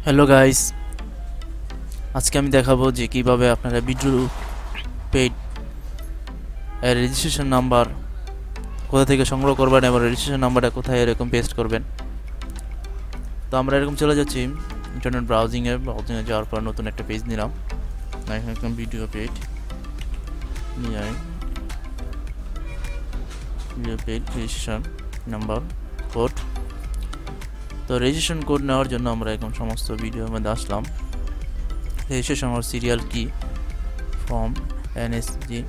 Hello guys, আজকে আমি দেখাবো যে কিভাবে আপনারা ভিডিও পেড এর রেজিস্ট্রেশন নাম্বার কোথা থেকে সংগ্রহ করবেন এবং রেজিস্ট্রেশন নাম্বারটা কোথায় এরকম পেস্ট করবেন। তো আমরা এরকম চলে যাচ্ছি ইন্টারনেট ব্রাউজিংয়ে যাওয়ার পর নতুন একটা পেজ নিলাম। এরকম ভিডিও পেড নিয়ে ভিডিও পেড রেজিস্ট্রেশন নাম্বার কোড। তো রেজিস্ট্রেশন কোড নেওয়ার জন্য আমরা এখন সমস্ত ভিডিওর মধ্যে আসলাম। রেজিস্ট্রেশন और সিরিয়াল কি ফর্ম এনএসজি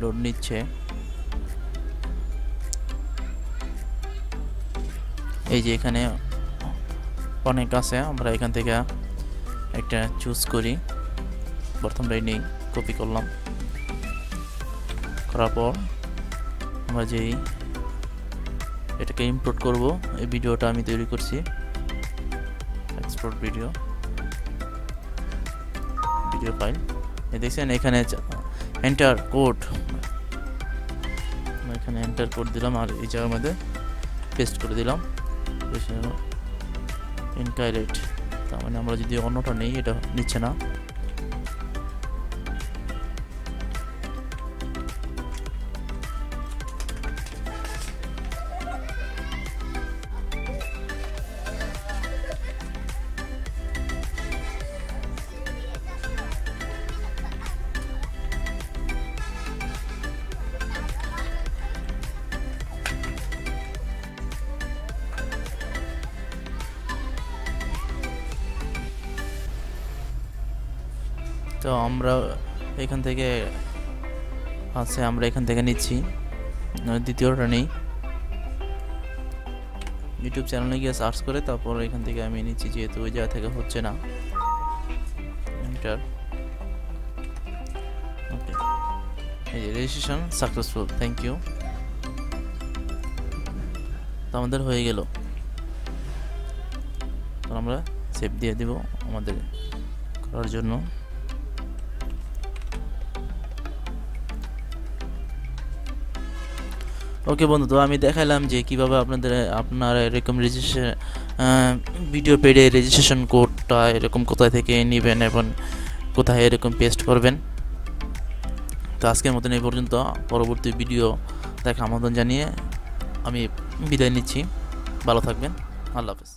লোড নিচ্ছে। এই যে এখানে অনেক আছে, আমরা এখান থেকে একটা চুজ করি। প্রথমটাই নেই, কপি করলাম, করার পর আমরা যেই এটাকে ইম্পোর্ট করব, এই ভিডিওটা আমি তৈরি করছি। এক্সপোর্ট ভিডিও ফাইল দেখছেন, এখানে এন্টার কোড, এখানে এন্টার কোড দিলাম আর এই জায়গার মধ্যে পেস্ট করে দিলাম। ইনকারেক্ট, তার মানে আমরা যদি অন্যটা নেই, এটা নিচ্ছে না। তো আমরা এখান থেকে আমরা এখান থেকে নিচ্ছি, দ্বিতীয়টা নেই। ইউটিউব চ্যানেলে গিয়ে সার্চ করে তারপর এখান থেকে আমি নিচ্ছি, যেহেতু ওই জায়গা থেকে হচ্ছে না। এন্টার, ওকে, এই রেজিস্ট্রেশন সাকসেসফুল, থ্যাংক ইউ। তো আমাদের হয়ে গেল। তো আমরা সেভ দিয়ে দিব আমাদের করার জন্য। ওকে বন্ধু, তো আমি দেখালাম যে কিভাবে আপনারা এরকম রেজিস্ট্রেশন ভিডিও পেডে রেজিস্ট্রেশন কোডটা এরকম কোথায় থেকে নেবেন এবং কোথায় এরকম পেস্ট করবেন। তো আজকের মতন এই পর্যন্ত। পরবর্তী ভিডিও দেখা আমন্ত্রণ জানিয়ে আমি বিদায় নিচ্ছি। ভালো থাকবেন, আল্লাহ হাফেজ।